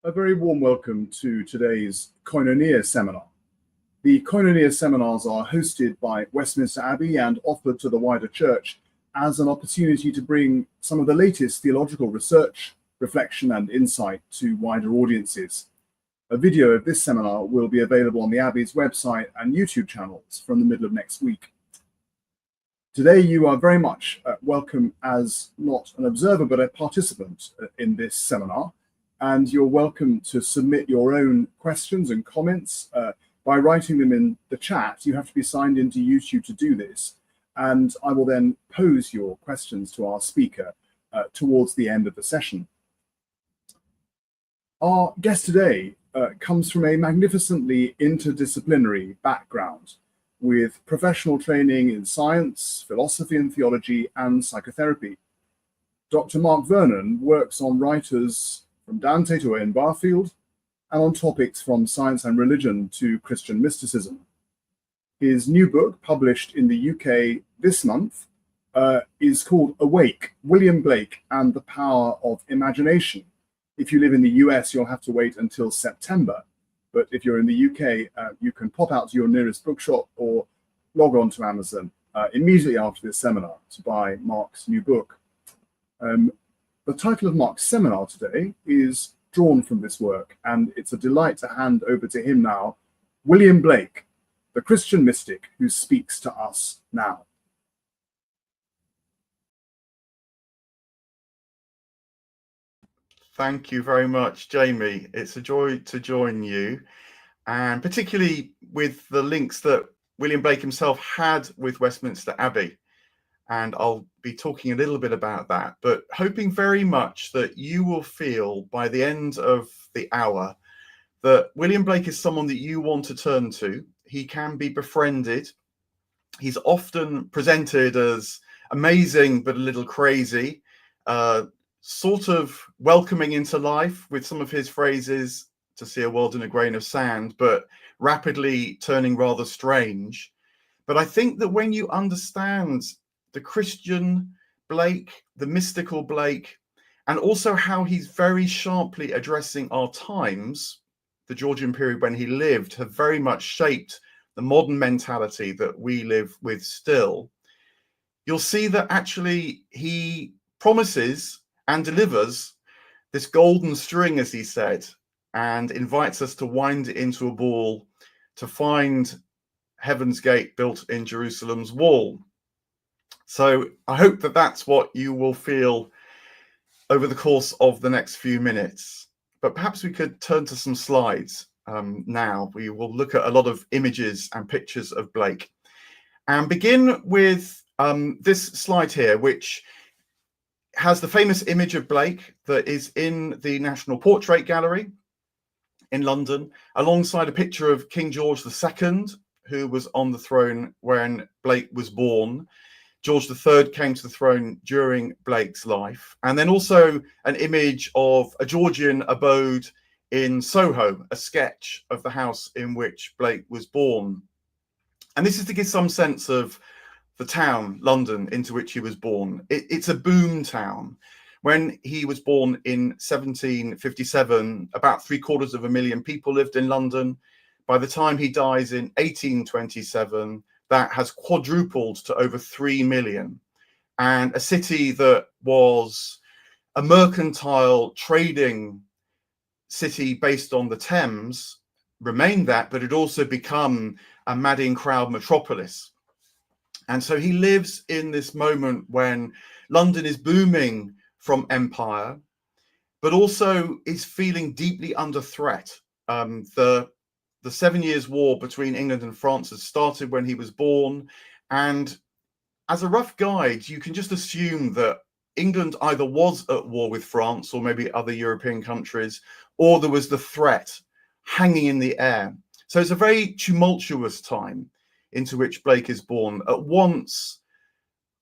A very warm welcome to today's Koinonia seminar. The Koinonia seminars are hosted by Westminster Abbey and offered to the wider church as an opportunity to bring some of the latest theological research, reflection and insight to wider audiences. A video of this seminar will be available on the Abbey's website and YouTube channels from the middle of next week. Today you are very much welcome as not an observer but a participant in this seminar. And you're welcome to submit your own questions and comments by writing them in the chat. You have to be signed into YouTube to do this. And I will then pose your questions to our speaker towards the end of the session. Our guest today comes from a magnificently interdisciplinary background with professional training in science, philosophy and theology, and psychotherapy. Dr. Mark Vernon works on writers from Dante to Owen Barfield, and on topics from science and religion to Christian mysticism. His new book, published in the UK this month, is called Awake, William Blake and the Power of Imagination. If you live in the US, you'll have to wait until September. But if you're in the UK, you can pop out to your nearest bookshop or log on to Amazon immediately after this seminar to buy Mark's new book. The title of Mark's seminar today is drawn from this work, and it's a delight to hand over to him now, William Blake, the Christian mystic who speaks to us now. Thank you very much, Jamie. It's a joy to join you, and particularly with the links that William Blake himself had with Westminster Abbey. And I'll be talking a little bit about that, but hoping very much that you will feel by the end of the hour that William Blake is someone that you want to turn to. He can be befriended. He's often presented as amazing, but a little crazy, sort of welcoming into life with some of his phrases, to see a world in a grain of sand, but rapidly turning rather strange. But I think that when you understand the Christian Blake, the mystical Blake, and also how he's very sharply addressing our times, the Georgian period when he lived, have very much shaped the modern mentality that we live with still. You'll see that actually he promises and delivers this golden string, as he said, and invites us to wind it into a ball to find heaven's gate built in Jerusalem's wall. So I hope that that's what you will feel over the course of the next few minutes. But perhaps we could turn to some slides now. We will look at a lot of images and pictures of Blake. And begin with this slide here, which has the famous image of Blake that is in the National Portrait Gallery in London, alongside a picture of King George II, who was on the throne when Blake was born. George III came to the throne during Blake's life. And then also an image of a Georgian abode in Soho, a sketch of the house in which Blake was born. And this is to give some sense of the town, London, into which he was born. It's a boom town. When he was born in 1757, about 750,000 people lived in London. By the time he dies in 1827, that has quadrupled to over 3 million. And a city that was a mercantile trading city based on the Thames remained that, but it also become a madding crowd metropolis. And so he lives in this moment when London is booming from empire, but also is feeling deeply under threat. The 7 Years' War between England and France had started when he was born. And as a rough guide, you can just assume that England either was at war with France or maybe other European countries, or there was the threat hanging in the air. So it's a very tumultuous time into which Blake is born, at once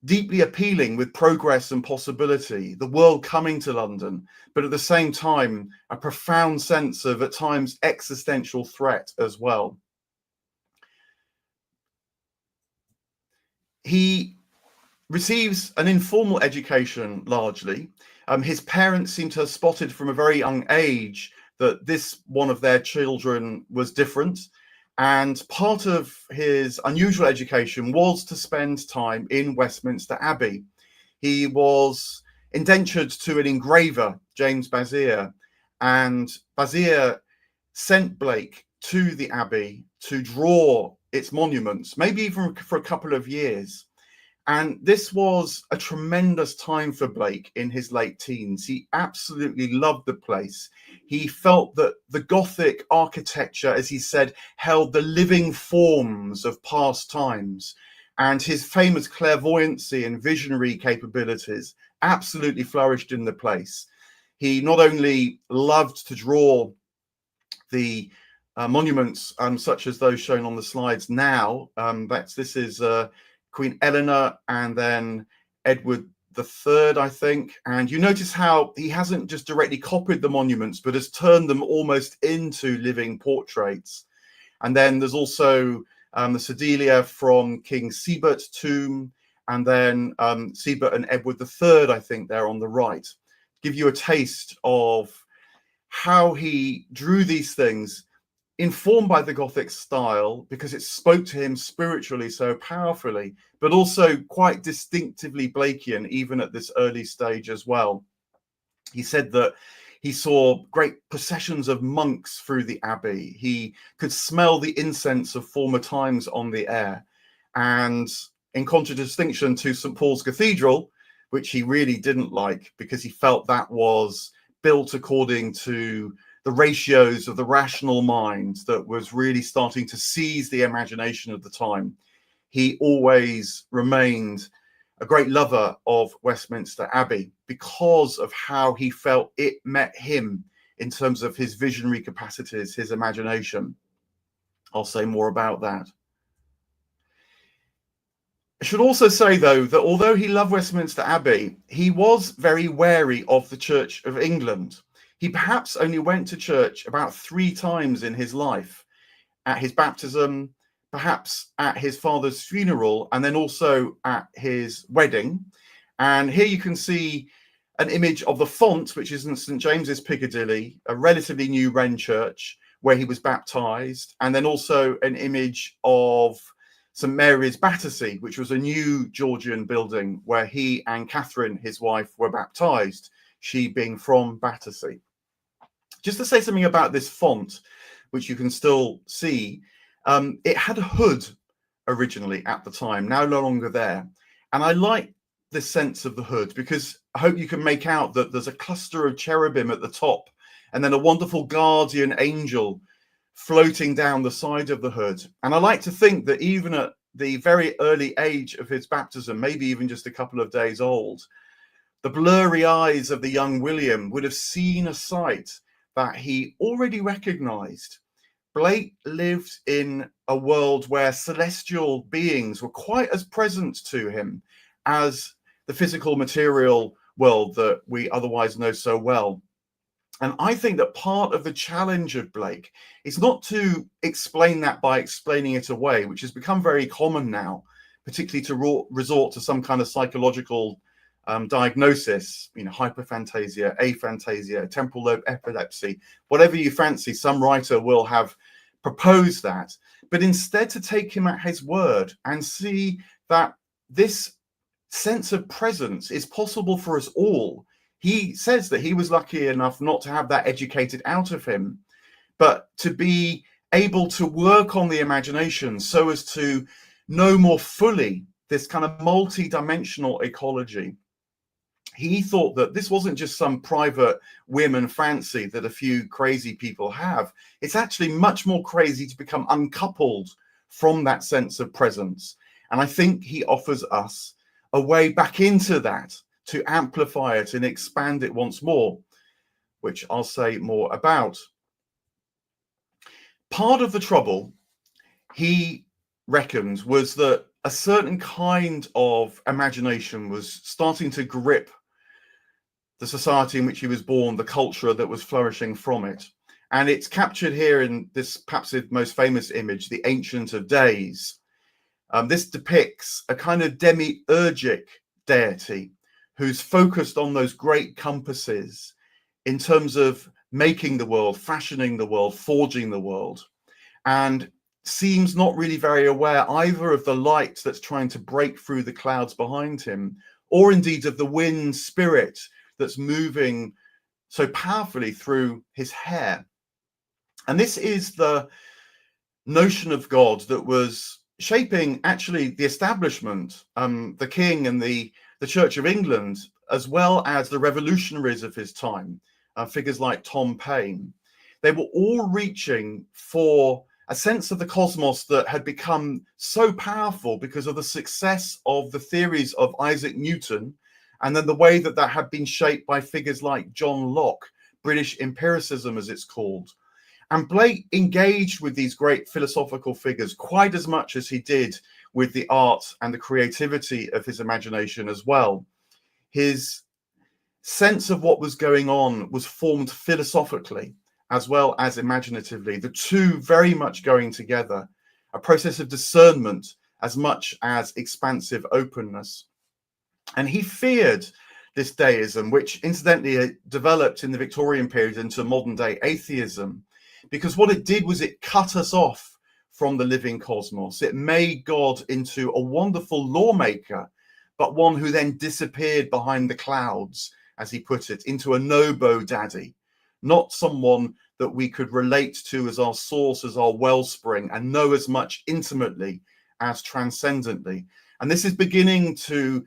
deeply appealing with progress and possibility, the world coming to London, but at the same time, a profound sense of, at times, existential threat as well. He receives an informal education, largely. His parents seem to have spotted from a very young age that this one of their children was different. And part of his unusual education was to spend time in Westminster Abbey. He was indentured to an engraver, James Bazier, and Bazier sent Blake to the Abbey to draw its monuments, maybe even for a couple of years. And this was a tremendous time for Blake in his late teens. He absolutely loved the place. He felt that the Gothic architecture, as he said, held the living forms of past times. And his famous clairvoyancy and visionary capabilities absolutely flourished in the place. He not only loved to draw the monuments such as those shown on the slides now, this is Queen Eleanor and then Edward III, I think. And you notice how he hasn't just directly copied the monuments, but has turned them almost into living portraits. And then there's also the Sedilia from King Sebert's tomb, and then Sebert and Edward III, I think, there on the right. Give you a taste of how he drew these things, informed by the Gothic style, because it spoke to him spiritually so powerfully, but also quite distinctively Blakean, even at this early stage as well. He said that he saw great processions of monks through the abbey. He could smell the incense of former times on the air. And in contradistinction to St. Paul's Cathedral, which he really didn't like because he felt that was built according to the ratios of the rational mind that was really starting to seize the imagination of the time, he always remained a great lover of Westminster Abbey because of how he felt it met him in terms of his visionary capacities, his imagination. I'll say more about that. I should also say, though, that although he loved Westminster Abbey, he was very wary of the Church of England. He perhaps only went to church about 3 times in his life: at his baptism, perhaps at his father's funeral, and then also at his wedding. And here you can see an image of the font, which is in St. James's Piccadilly, a relatively new Wren church where he was baptized, and then also an image of St. Mary's Battersea, which was a new Georgian building where he and Catherine, his wife, were baptized, she being from Battersea. Just to say something about this font, which you can still see, it had a hood originally at the time, now no longer there. And I like this sense of the hood because I hope you can make out that there's a cluster of cherubim at the top and then a wonderful guardian angel floating down the side of the hood. And I like to think that even at the very early age of his baptism, maybe even just a couple of days old, the blurry eyes of the young William would have seen a sight that he already recognized. Blake lived in a world where celestial beings were quite as present to him as the physical material world that we otherwise know so well. And I think that part of the challenge of Blake is not to explain that by explaining it away, which has become very common now, particularly to resort to some kind of psychological diagnosis, hyperphantasia, aphantasia, temporal lobe epilepsy, whatever you fancy. Some writer will have proposed that, but instead to take him at his word and see that this sense of presence is possible for us all. He says that he was lucky enough not to have that educated out of him, but to be able to work on the imagination so as to know more fully this kind of multi-dimensional ecology. He thought that this wasn't just some private whim and fancy that a few crazy people have. It's actually much more crazy to become uncoupled from that sense of presence. And I think he offers us a way back into that, to amplify it and expand it once more, which I'll say more about. Part of the trouble, he reckons, was that a certain kind of imagination was starting to grip the society in which he was born, the culture that was flourishing from it. And it's captured here in this perhaps the most famous image, the Ancient of Days. This depicts a kind of demiurgic deity who's focused on those great compasses in terms of making the world, fashioning the world, forging the world, and seems not really very aware either of the light that's trying to break through the clouds behind him, or indeed of the wind spirit that's moving so powerfully through his hair. And this is the notion of God that was shaping actually the establishment, the king and the Church of England, as well as the revolutionaries of his time, figures like Tom Paine. They were all reaching for a sense of the cosmos that had become so powerful because of the success of the theories of Isaac Newton, and then the way that that had been shaped by figures like John Locke, British empiricism as it's called. And Blake engaged with these great philosophical figures quite as much as he did with the art and the creativity of his imagination as well. His sense of what was going on was formed philosophically as well as imaginatively, the two very much going together, a process of discernment as much as expansive openness. And he feared this deism, which incidentally developed in the Victorian period into modern day atheism, because what it did was it cut us off from the living cosmos. It made God into a wonderful lawmaker, but one who then disappeared behind the clouds, as he put it, into a no-bo daddy, not someone that we could relate to as our source, as our wellspring, and know as much intimately as transcendently. And this is beginning to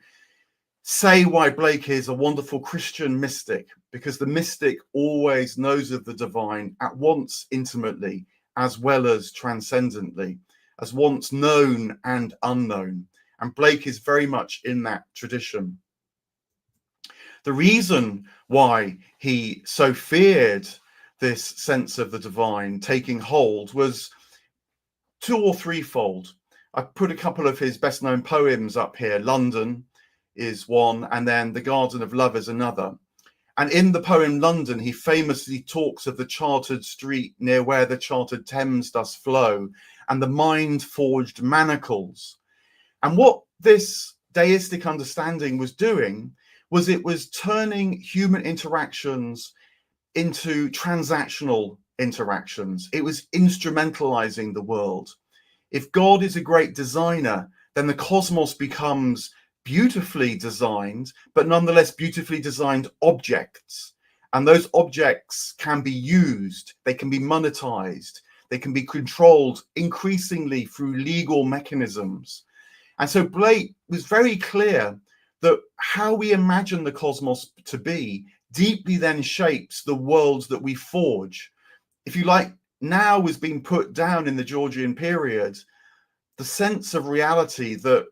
say why Blake is a wonderful Christian mystic, because the mystic always knows of the divine at once intimately as well as transcendently, as once known and unknown. And Blake is very much in that tradition. The reason why he so feared this sense of the divine taking hold was two or threefold. I put a couple of his best known poems up here. London is one, and then The Garden of Love is another. And in the poem London, he famously talks of the chartered street near where the chartered Thames does flow, and the mind-forged manacles. And what this deistic understanding was doing was it was turning human interactions into transactional interactions. It was instrumentalizing the world. If God is a great designer, then the cosmos becomes beautifully designed, but nonetheless beautifully designed objects. And those objects can be used, they can be monetized, they can be controlled increasingly through legal mechanisms. And so Blake was very clear that how we imagine the cosmos to be deeply then shapes the worlds that we forge. If you like, now was being put down in the Georgian period, the sense of reality that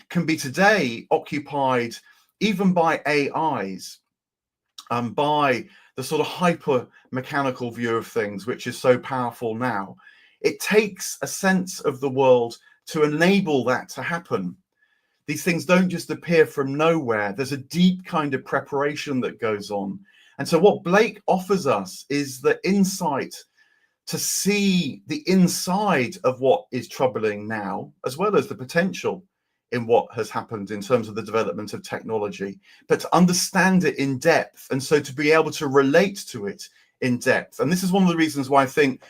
can be today occupied even by AIs, by the sort of hyper mechanical view of things, which is so powerful now. It takes a sense of the world to enable that to happen. These things don't just appear from nowhere. There's a deep kind of preparation that goes on. And so what Blake offers us is the insight to see the inside of what is troubling now, as well as the potential in what has happened in terms of the development of technology, but to understand it in depth, and so to be able to relate to it in depth. And this is one of the reasons why I think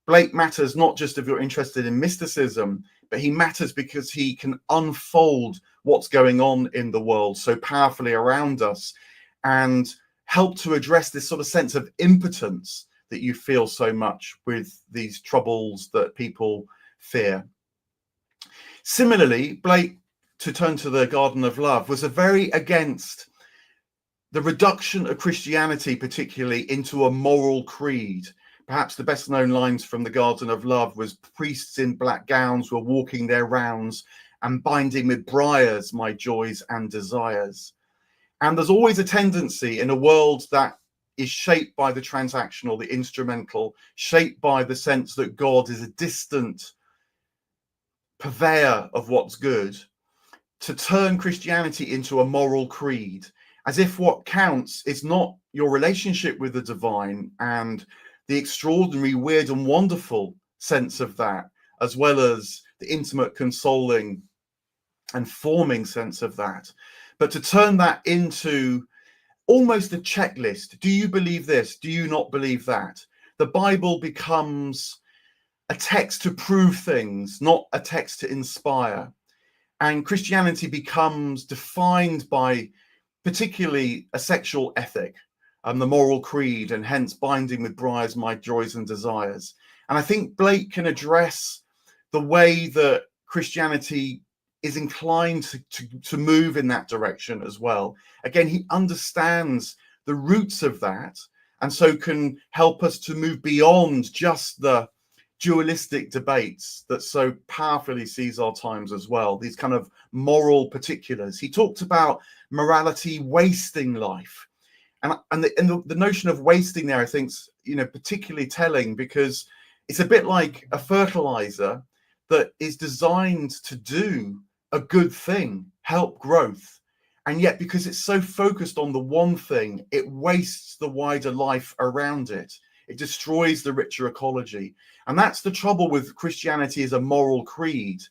Blake matters, not just if you're interested in mysticism, but he matters because he can unfold what's going on in the world so powerfully around us and help to address this sort of sense of impotence that you feel so much with these troubles that people fear. Similarly, Blake, to turn to the Garden of Love, was very against the reduction of Christianity, particularly into a moral creed. Perhaps the best known lines from the Garden of Love was, priests in black gowns were walking their rounds and binding with briars my joys and desires. And there's always a tendency in a world that is shaped by the transactional, the instrumental, shaped by the sense that God is a distant purveyor of what's good, to turn Christianity into a moral creed, as if what counts is not your relationship with the divine and the extraordinary, weird and wonderful sense of that, as well as the intimate, consoling and forming sense of that, but to turn that into almost a checklist. Do you believe this? Do you not believe that? The Bible becomes a text to prove things, not a text to inspire. And Christianity becomes defined by particularly a sexual ethic, the moral creed, and hence binding with briars my joys and desires. And I think Blake can address the way that Christianity is inclined to move in that direction as well. Again, he understands the roots of that, and so can help us to move beyond just the dualistic debates that so powerfully seize our times as well, these kind of moral particulars. He talked about morality wasting life. And the notion of wasting there, I think, is, particularly telling, because it's a bit like a fertilizer that is designed to do a good thing, help growth. And yet, because it's so focused on the one thing, it wastes the wider life around it. It destroys the richer ecology. And that's the trouble with Christianity as a moral creed.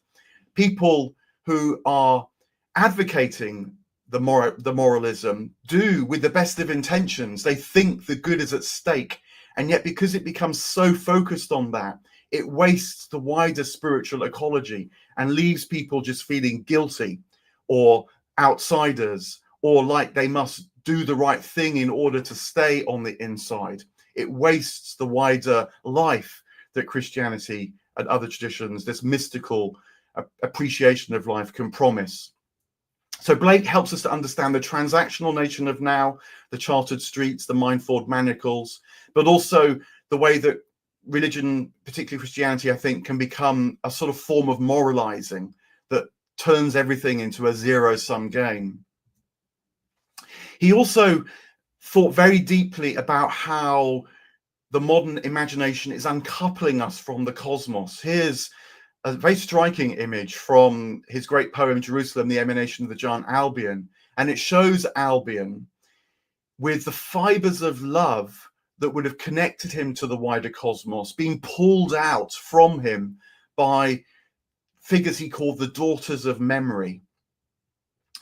People who are advocating the moralism do with the best of intentions. They think the good is at stake. And yet, because it becomes so focused on that, it wastes the wider spiritual ecology and leaves people just feeling guilty or outsiders, or like they must do the right thing in order to stay on the inside. It wastes the wider life that Christianity and other traditions, this mystical appreciation of life, can promise. So Blake helps us to understand the transactional nature of now, the chartered streets, the minefield manacles, but also the way that religion, particularly Christianity, I think, can become a sort of form of moralizing that turns everything into a zero-sum game. He also thought very deeply about how the modern imagination is uncoupling us from the cosmos. Here's a very striking image from his great poem, Jerusalem, the Emanation of the Giant Albion. And it shows Albion with the fibers of love that would have connected him to the wider cosmos being pulled out from him by figures he called the daughters of memory.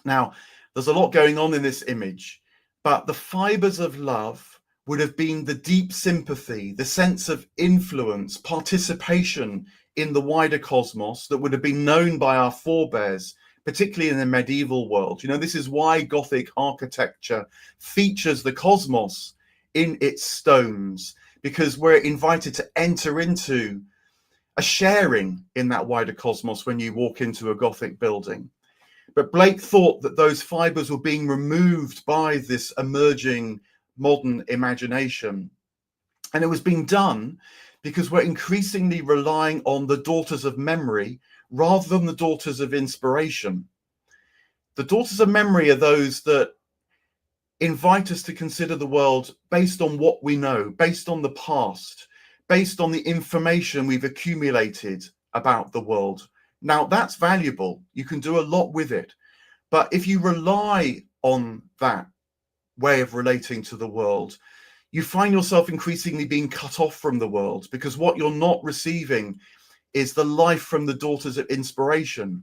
Now, there's a lot going on in this image, but the fibers of love would have been the deep sympathy, the sense of influence, participation in the wider cosmos that would have been known by our forebears, particularly in the medieval world. This is why Gothic architecture features the cosmos in its stones, because we're invited to enter into a sharing in that wider cosmos when you walk into a Gothic building. But Blake thought that those fibers were being removed by this emerging modern imagination. And it was being done because we're increasingly relying on the daughters of memory rather than the daughters of inspiration. The daughters of memory are those that invite us to consider the world based on what we know, based on the past, based on the information we've accumulated about the world. Now, that's valuable. You can do a lot with it. But if you rely on that way of relating to the world, you find yourself increasingly being cut off from the world, because what you're not receiving is the life from the daughters of inspiration.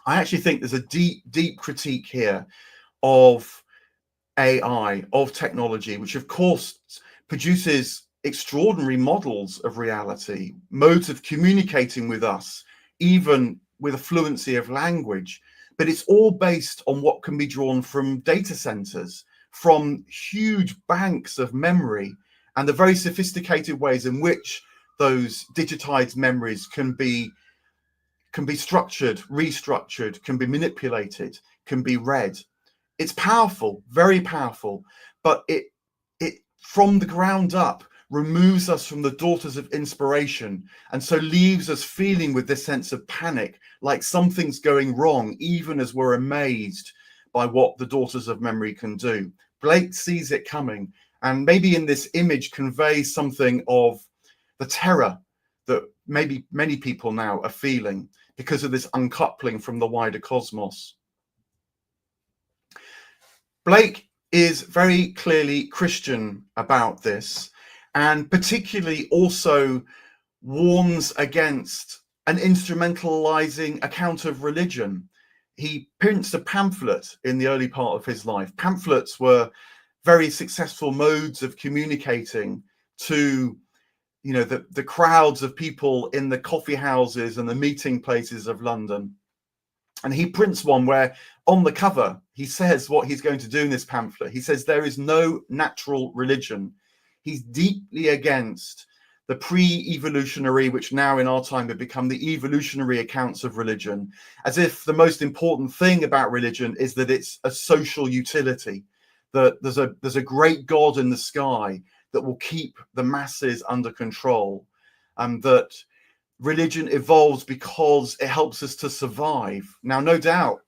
I actually think there's a deep critique here of AI, of technology, which of course produces extraordinary models of reality, modes of communicating with us, even with a fluency of language. But it's all based on what can be drawn from data centers, from huge banks of memory, and the very sophisticated ways in which those digitized memories can be structured, restructured, can be manipulated, can be read. It's powerful, very powerful, but it from the ground up removes us from the daughters of inspiration, and so leaves us feeling with this sense of panic, like something's going wrong, even as we're amazed by what the daughters of memory can do. Blake sees it coming, and maybe in this image conveys something of the terror that maybe many people now are feeling because of this uncoupling from the wider cosmos. Blake is very clearly Christian about this, and particularly also warns against an instrumentalizing account of religion. he prints a pamphlet in the early part of his life. Pamphlets were very successful modes of communicating to, you know, the crowds of people in the coffee houses and the meeting places of London. And he prints one where on the cover, he says what he's going to do in this pamphlet. He says there is no natural religion. He's deeply against the pre-evolutionary, which now in our time have become the evolutionary accounts of religion, as if the most important thing about religion is that it's a social utility, that there's a great God in the sky that will keep the masses under control, and that religion evolves because it helps us to survive. Now, no doubt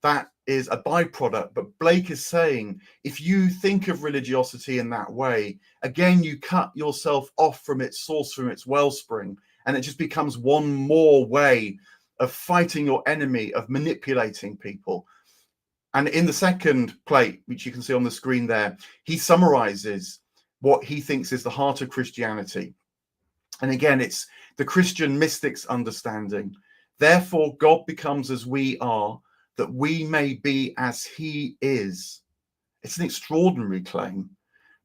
that is a byproduct, but Blake is saying if you think of religiosity in that way, again, you cut yourself off from its source, from its wellspring, and it just becomes one more way of fighting your enemy, of manipulating people. And in the second plate, which you can see on the screen there, he summarizes what he thinks is the heart of Christianity. And again, it's the Christian mystic's understanding. Therefore, God becomes as we are, that we may be as he is. It's an extraordinary claim,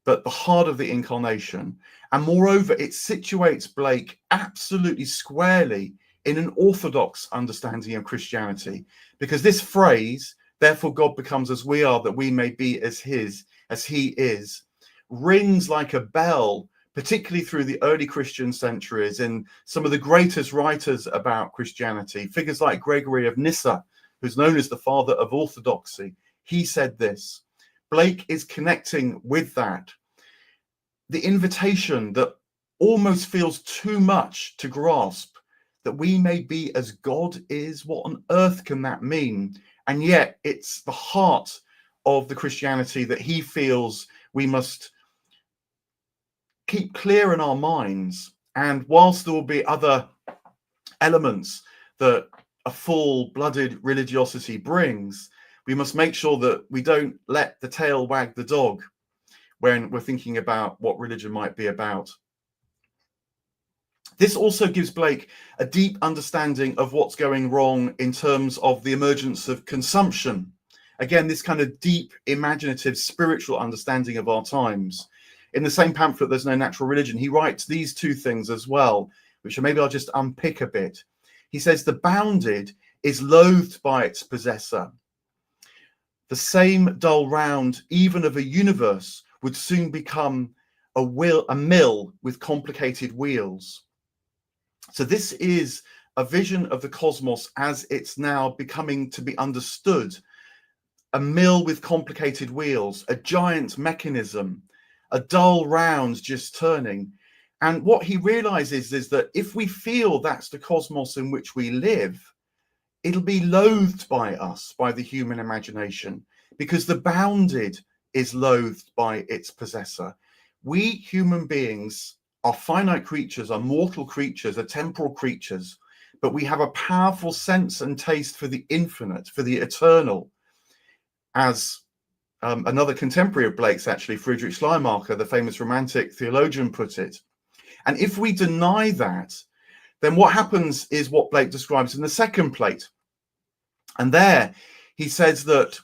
but the heart of the incarnation. And moreover, it situates Blake absolutely squarely in an orthodox understanding of Christianity, because this phrase, therefore God becomes as we are, that we may be as he is, rings like a bell, particularly through the early Christian centuries, in some of the greatest writers about Christianity, figures like Gregory of Nyssa, who's known as the father of orthodoxy. He said this. Blake is connecting with that. The invitation that almost feels too much to grasp, that we may be as God is. What on earth can that mean? And yet it's the heart of the Christianity that he feels we must keep clear in our minds. And whilst there will be other elements that a full-blooded religiosity brings, we must make sure that we don't let the tail wag the dog when we're thinking about what religion might be about. This also gives Blake a deep understanding of what's going wrong in terms of the emergence of consumption. Again, this kind of deep, imaginative, spiritual understanding of our times. In the same pamphlet, There's No Natural Religion, he writes these two things as well, which maybe I'll just unpick a bit. He says, the bounded is loathed by its possessor. The same dull round, even of a universe, would soon become a mill with complicated wheels. So this is a vision of the cosmos as it's now becoming to be understood. A mill with complicated wheels, a giant mechanism, a dull round just turning. And what he realizes is that if we feel that's the cosmos in which we live, it'll be loathed by us, by the human imagination, because the bounded is loathed by its possessor. We human beings are finite creatures, are mortal creatures, are temporal creatures, but we have a powerful sense and taste for the infinite, for the eternal. As another contemporary of Blake's, actually, Friedrich Schleiermacher, the famous romantic theologian, put it. And if we deny that, then what happens is what Blake describes in the second plate. And there he says that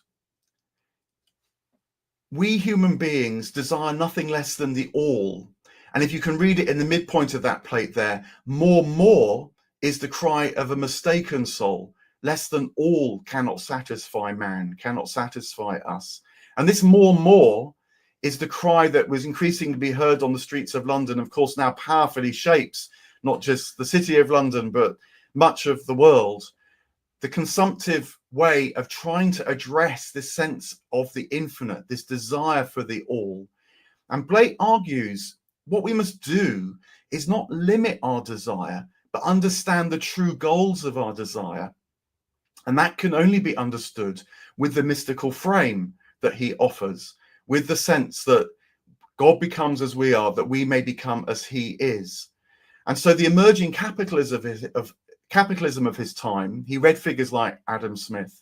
we human beings desire nothing less than the all. And if you can read it in the midpoint of that plate there, more is the cry of a mistaken soul. Less than all cannot satisfy man, cannot satisfy us. And this more is the cry that was increasingly to be heard on the streets of London, of course, now powerfully shapes not just the city of London, but much of the world. The consumptive way of trying to address this sense of the infinite, this desire for the all. And Blake argues what we must do is not limit our desire, but understand the true goals of our desire. And that can only be understood with the mystical frame that he offers, with the sense that God becomes as we are, that we may become as he is. And so the emerging capitalism of his time, he read figures like Adam Smith.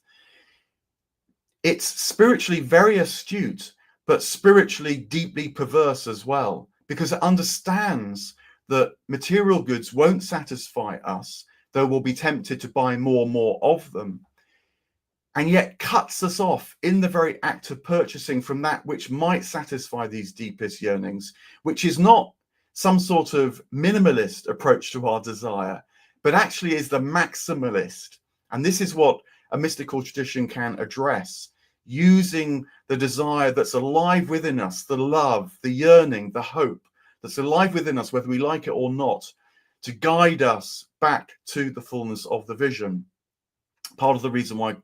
It's spiritually very astute, but spiritually deeply perverse as well, because it understands that material goods won't satisfy us, though we'll be tempted to buy more of them. and yet cuts us off in the very act of purchasing from that which might satisfy these deepest yearnings, which is not some sort of minimalist approach to our desire, but actually is the maximalist. And this is what a mystical tradition can address, using the desire that's alive within us, the love, the yearning, the hope that's alive within us, whether we like it or not, to guide us back to the fullness of the vision. Part of the reason why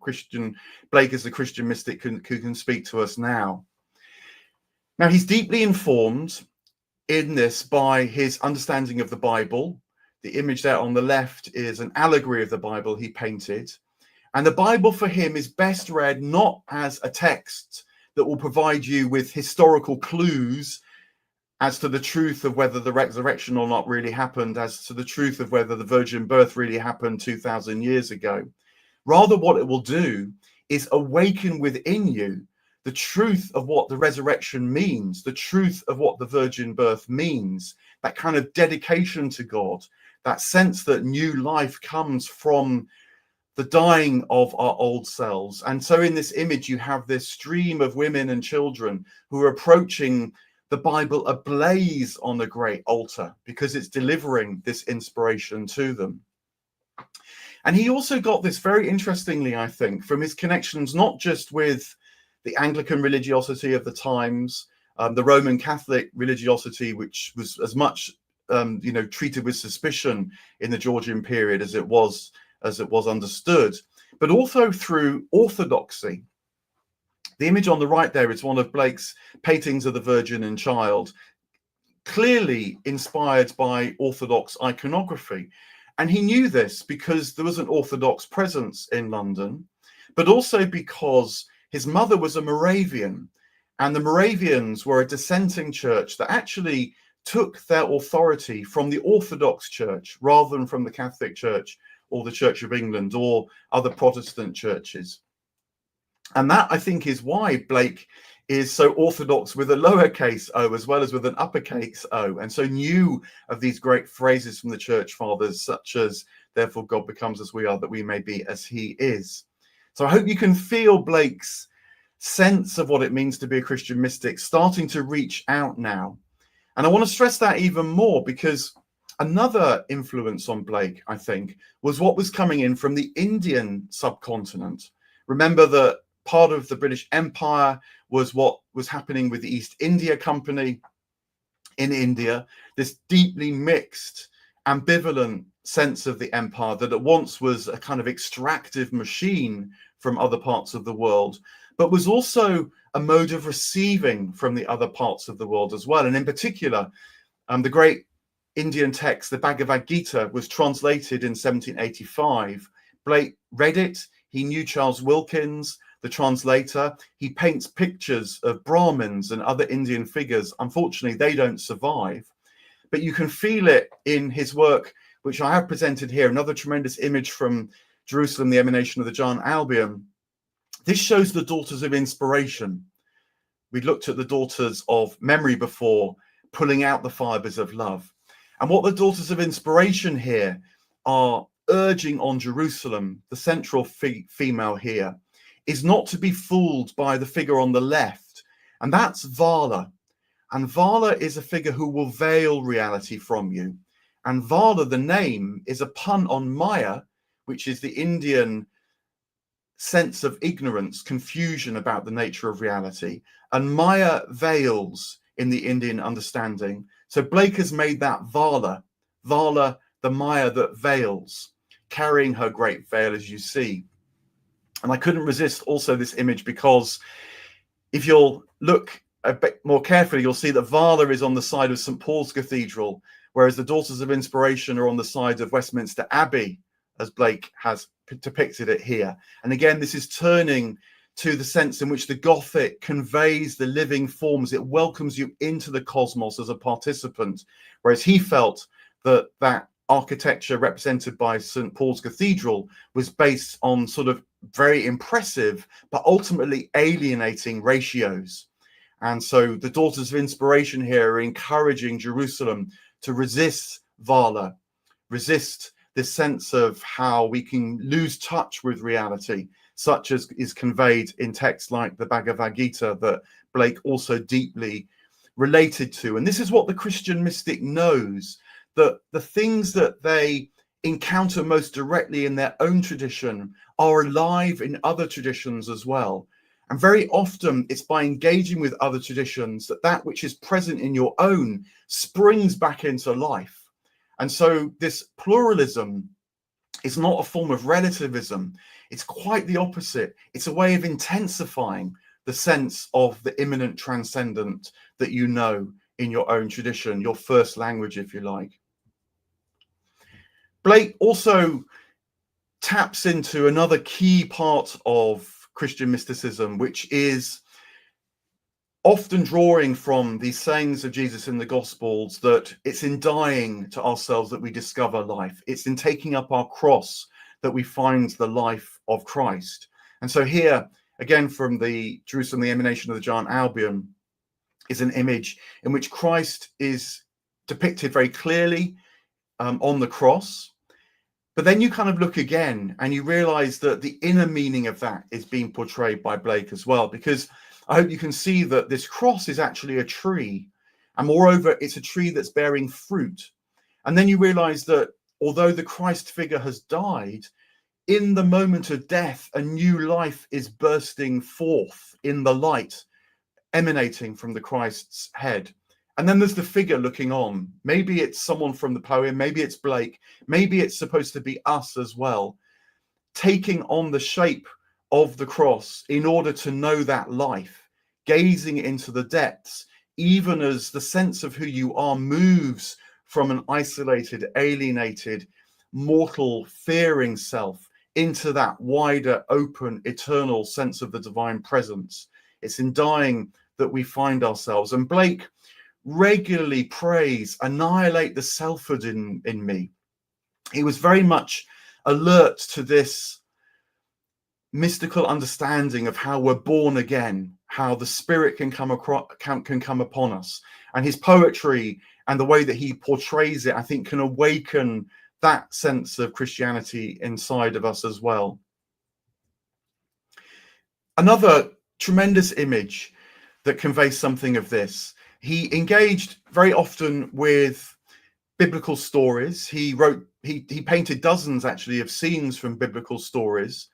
Blake is a Christian mystic who can speak to us now. Now, he's deeply informed in this by his understanding of the Bible. The image there on the left is an allegory of the Bible he painted. And the Bible for him is best read not as a text that will provide you with historical clues as to the truth of whether the resurrection or not really happened, as to the truth of whether the virgin birth really happened 2,000 years ago. Rather, what it will do is awaken within you the truth of what the resurrection means, the truth of what the virgin birth means, that kind of dedication to God, that sense that new life comes from the dying of our old selves. And so in this image, you have this stream of women and children who are approaching the Bible ablaze on the great altar because it's delivering this inspiration to them. And he also got this very interestingly, I think, from his connections, not just with the Anglican religiosity of the times, the Roman Catholic religiosity, which was as much, treated with suspicion in the Georgian period as it was understood, but also through orthodoxy. The image on the right there is one of Blake's paintings of the Virgin and Child, clearly inspired by Orthodox iconography. And he knew this because there was an Orthodox presence in London, but also because his mother was a Moravian, and the Moravians were a dissenting church that actually took their authority from the Orthodox Church rather than from the Catholic Church or the Church of England or other Protestant churches. And that, I think, is why Blake is so orthodox with a lowercase o as well as with an uppercase O, and so knew of these great phrases from the church fathers, such as, therefore God becomes as we are, that we may be as he is. So I hope you can feel Blake's sense of what it means to be a Christian mystic starting to reach out now. And I want to stress that even more because another influence on Blake, I think, was what was coming in from the Indian subcontinent. Remember that part of the British Empire was what was happening with the East India Company in India, this deeply mixed, ambivalent sense of the empire that at once was a kind of extractive machine from other parts of the world, but was also a mode of receiving from the other parts of the world as well. And in particular, the great Indian text, the Bhagavad Gita, was translated in 1785. Blake read it. He knew Charles Wilkins, the translator. He paints pictures of Brahmins and other Indian figures. Unfortunately, they don't survive, but you can feel it in his work, which I have presented here. Another tremendous image from Jerusalem, the emanation of the giant Albion. This shows the daughters of inspiration. We looked at the daughters of memory before, pulling out the fibers of love. And what the daughters of inspiration here are urging on Jerusalem, the central female here, is not to be fooled by the figure on the left. And that's Vala. And Vala is a figure who will veil reality from you. And Vala, the name, is a pun on Maya, which is the Indian sense of ignorance, confusion about the nature of reality. And Maya veils in the Indian understanding. So Blake has made that Vala, Vala, the Maya that veils, carrying her great veil, as you see. And I couldn't resist also this image because if you'll look a bit more carefully, you'll see that Vala is on the side of St. Paul's Cathedral, whereas the Daughters of Inspiration are on the side of Westminster Abbey, as Blake has depicted it here. And again, this is turning to the sense in which the Gothic conveys the living forms. It welcomes you into the cosmos as a participant, whereas he felt that that architecture represented by St. Paul's Cathedral was based on sort of very impressive, but ultimately alienating ratios. And so the Daughters of Inspiration here are encouraging Jerusalem to resist Vala, resist this sense of how we can lose touch with reality, such as is conveyed in texts like the Bhagavad Gita that Blake also deeply related to. And this is what the Christian mystic knows, that the things that they encounter most directly in their own tradition are alive in other traditions as well. And very often it's by engaging with other traditions that that which is present in your own springs back into life. And so this pluralism is not a form of relativism. It's quite the opposite. It's a way of intensifying the sense of the immanent transcendent that you know in your own tradition, your first language, if you like. Blake also taps into another key part of Christian mysticism, which is often drawing from these sayings of Jesus in the Gospels, that it's in dying to ourselves that we discover life. It's in taking up our cross that we find the life of Christ. And so here, again, from the Jerusalem, the emanation of the giant Albion, is an image in which Christ is depicted very clearly on the cross. But then you kind of look again and you realize that the inner meaning of that is being portrayed by Blake as well, because I hope you can see that this cross is actually a tree. And moreover, it's a tree that's bearing fruit. And then you realize that although the Christ figure has died, in the moment of death, a new life is bursting forth in the light, emanating from the Christ's head. And then there's the figure looking on. Maybe it's someone from the poem, maybe it's Blake, maybe it's supposed to be us as well, taking on the shape of the cross in order to know that life, gazing into the depths, even as the sense of who you are moves from an isolated, alienated, mortal, fearing self into that wider, open, eternal sense of the divine presence. It's in dying that we find ourselves. And Blake regularly prays, annihilate the selfhood in me. He was very much alert to this mystical understanding of how we're born again, how the Spirit can come upon us. And his poetry and the way that he portrays it, I think, can awaken that sense of Christianity inside of us as well. Another tremendous image that conveys something of this. He engaged very often with biblical stories. He painted dozens actually of scenes from biblical stories.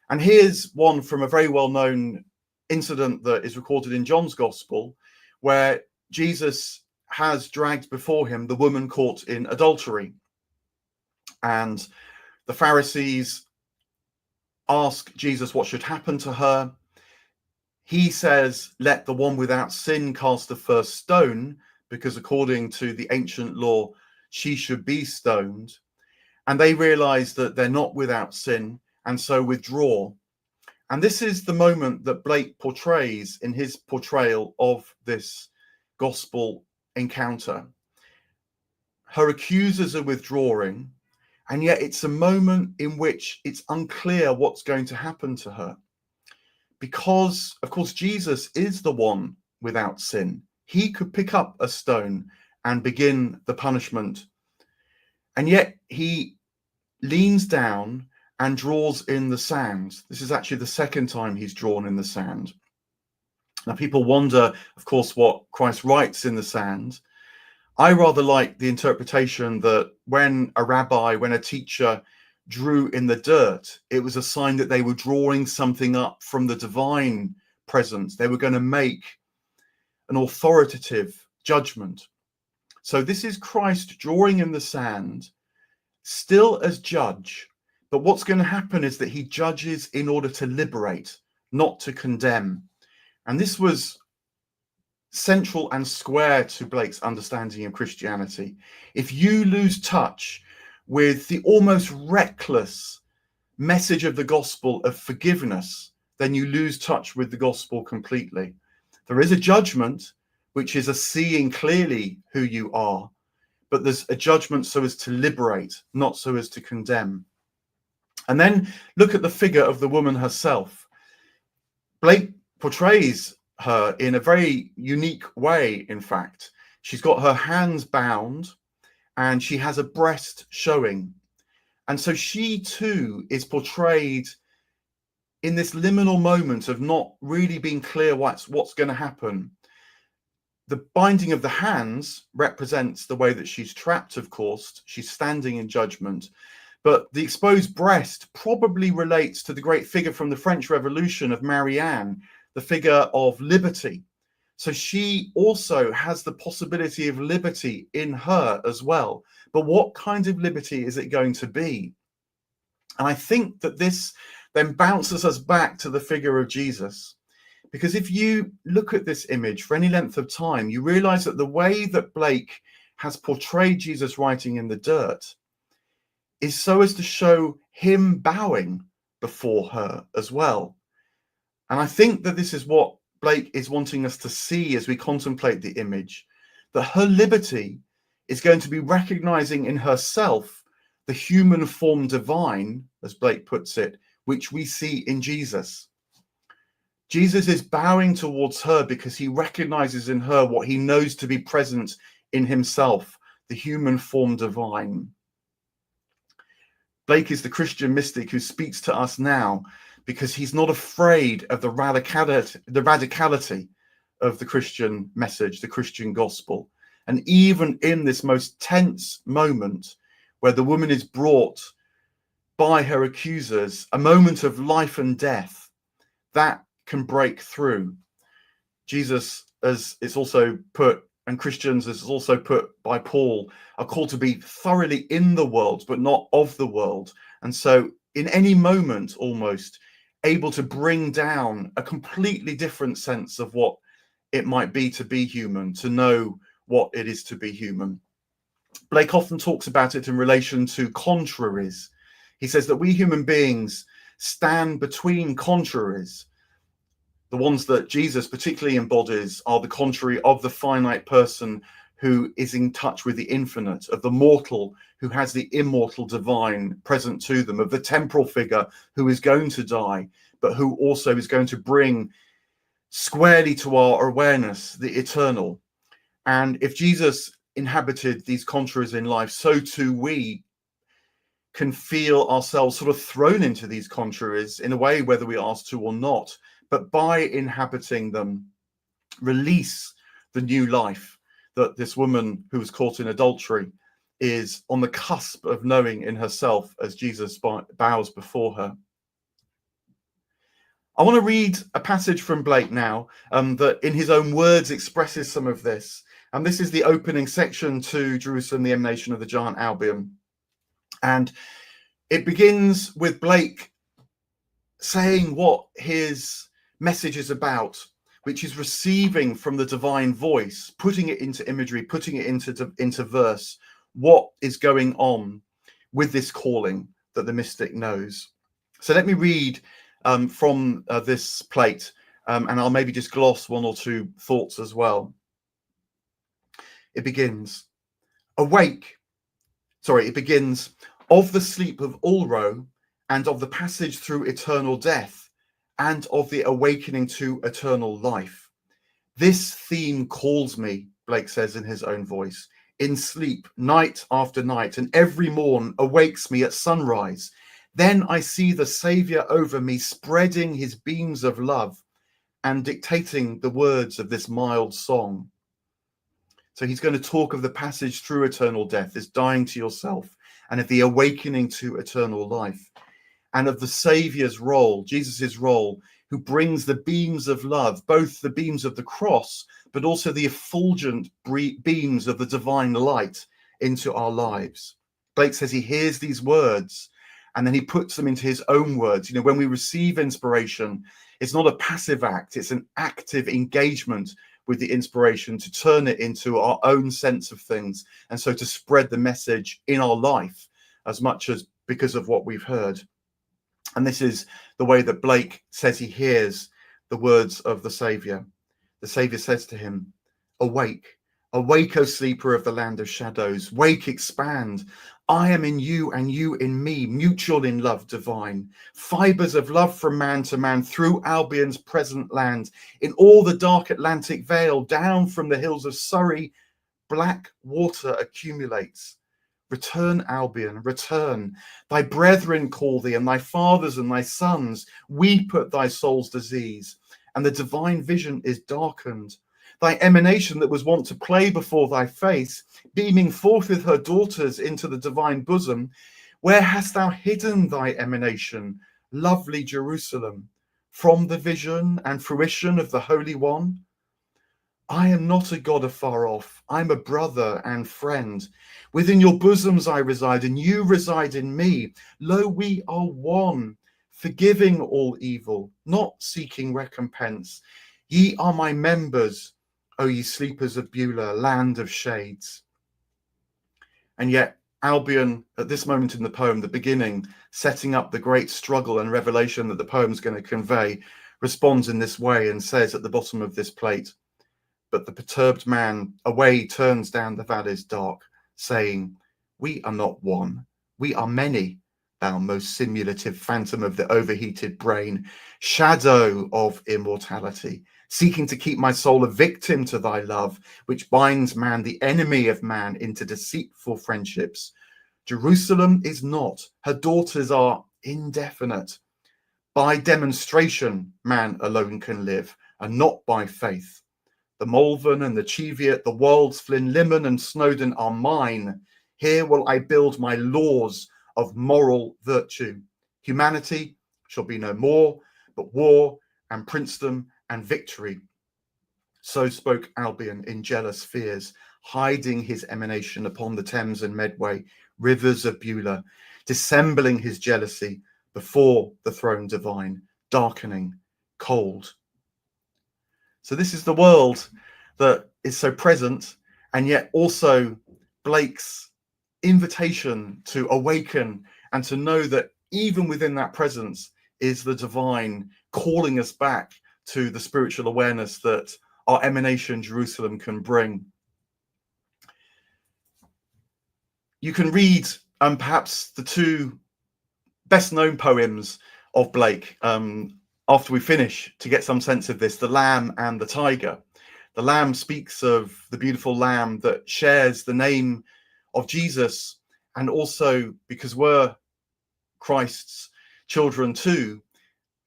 And here's one from a very well-known incident that is recorded in John's Gospel, where Jesus has dragged before him the woman caught in adultery. And the Pharisees ask Jesus what should happen to her. He says, let the one without sin cast the first stone, because according to the ancient law, she should be stoned. And they realize that they're not without sin, and so withdraw. And this is the moment that Blake portrays in his portrayal of this gospel encounter. Her accusers are withdrawing, and yet it's a moment in which it's unclear what's going to happen to her. Because, of course, Jesus is the one without sin. He could pick up a stone and begin the punishment. And yet he leans down and draws in the sand. This is actually the second time he's drawn in the sand. Now, people wonder, of course, what Christ writes in the sand. I rather like the interpretation that when a rabbi, when a teacher drew in the dirt, it was a sign that they were drawing something up from the divine presence. They were going to make an authoritative judgment. So this is Christ drawing in the sand, still as judge. But what's going to happen is that he judges in order to liberate, not to condemn. And this was central and square to Blake's understanding of Christianity. If you lose touch with the almost reckless message of the gospel of forgiveness, then you lose touch with the gospel completely. There is a judgment, which is a seeing clearly who you are, but there's a judgment so as to liberate, not so as to condemn. And then look at the figure of the woman herself. Blake portrays her in a very unique way, in fact. She's got her hands bound and she has a breast showing. And so she too is portrayed in this liminal moment of not really being clear what's going to happen. The binding of the hands represents the way that she's trapped, of course. She's standing in judgment. But the exposed breast probably relates to the great figure from the French Revolution of Marianne, the figure of liberty. So she also has the possibility of liberty in her as well. But what kind of liberty is it going to be? And I think that this then bounces us back to the figure of Jesus. Because if you look at this image for any length of time, you realize that the way that Blake has portrayed Jesus writing in the dirt is so as to show him bowing before her as well. And I think that this is what Blake is wanting us to see as we contemplate the image, that her liberty is going to be recognizing in herself the human form divine, as Blake puts it, which we see in Jesus. Jesus is bowing towards her because he recognizes in her what he knows to be present in himself, the human form divine. Blake is the Christian mystic who speaks to us now because he's not afraid of the radicality of the Christian message, the Christian gospel. And even in this most tense moment where the woman is brought by her accusers, a moment of life and death, that can break through. Jesus, as it's also put, and Christians, as it's also put by Paul, are called to be thoroughly in the world, but not of the world. And so in any moment, almost able to bring down a completely different sense of what it might be to be human, to know what it is to be human. Blake often talks about it in relation to contraries. He says that we human beings stand between contraries. The ones that Jesus particularly embodies are the contrary of the finite person who is in touch with the infinite, of the mortal who has the immortal divine present to them, of the temporal figure who is going to die, but who also is going to bring squarely to our awareness the eternal. And if Jesus inhabited these contraries in life, so too we can feel ourselves sort of thrown into these contraries in a way, whether we ask to or not. But by inhabiting them, release the new life that this woman who was caught in adultery is on the cusp of knowing in herself as Jesus bows before her. I want to read a passage from Blake now that in his own words expresses some of this. And this is the opening section to Jerusalem, the Emanation of the Giant Albion. And it begins with Blake saying what his message is about, which is receiving from the divine voice, putting it into imagery, putting it into verse, what is going on with this calling that the mystic knows. So let me read from this plate, and I'll maybe just gloss one or two thoughts as well. It begins, of the sleep of Ulro, and of the passage through eternal death, and of the awakening to eternal life. This theme calls me, Blake says in his own voice, in sleep, night after night, and every morn awakes me at sunrise. Then I see the Saviour over me, spreading his beams of love and dictating the words of this mild song. So he's going to talk of the passage through eternal death, this dying to yourself, and of the awakening to eternal life, and of the Saviour's role, Jesus's role, who brings the beams of love, both the beams of the cross, but also the effulgent beams of the divine light into our lives. Blake says he hears these words and then he puts them into his own words. You know, when we receive inspiration, it's not a passive act, it's an active engagement with the inspiration to turn it into our own sense of things. And so to spread the message in our life as much as because of what we've heard. And this is the way that Blake says he hears the words of the Saviour. The Saviour says to him, awake, awake, O sleeper of the land of shadows, wake, expand. I am in you and you in me, mutual in love divine. Fibres of love from man to man through Albion's present land, in all the dark Atlantic vale, down from the hills of Surrey, black water accumulates, Return, Albion, return. Thy brethren call thee, and thy fathers and thy sons weep at thy soul's disease, and the divine vision is darkened. Thy emanation that was wont to play before thy face, beaming forth with her daughters into the divine bosom, where hast thou hidden thy emanation, lovely Jerusalem, from the vision and fruition of the Holy One? I am not a God afar off, I'm a brother and friend. Within your bosoms I reside, and you reside in me. Lo, we are one, forgiving all evil, not seeking recompense. Ye are my members, O ye sleepers of Beulah, land of shades. And yet Albion, at this moment in the poem, the beginning, setting up the great struggle and revelation that the poem's going to convey, responds in this way and says at the bottom of this plate, but the perturbed man away turns down the valleys dark, saying, we are not one, we are many, thou most simulative phantom of the overheated brain, shadow of immortality, seeking to keep my soul a victim to thy love, which binds man, the enemy of man, into deceitful friendships. Jerusalem is not, her daughters are indefinite. By demonstration, man alone can live, and not by faith. The Malvern and the Cheviot, the Wolds, Flynlimmon and Snowdon are mine. Here will I build my laws of moral virtue. Humanity shall be no more, but war and princedom and victory. So spoke Albion in jealous fears, hiding his emanation upon the Thames and Medway, rivers of Beulah, dissembling his jealousy before the throne divine, darkening, cold. So this is the world that is so present, and yet also Blake's invitation to awaken and to know that even within that presence is the divine calling us back to the spiritual awareness that our emanation Jerusalem can bring. You can read perhaps the two best known poems of Blake after we finish to get some sense of this, The Lamb and the Tiger. The Lamb speaks of the beautiful lamb that shares the name of Jesus, and also, because we're Christ's children too,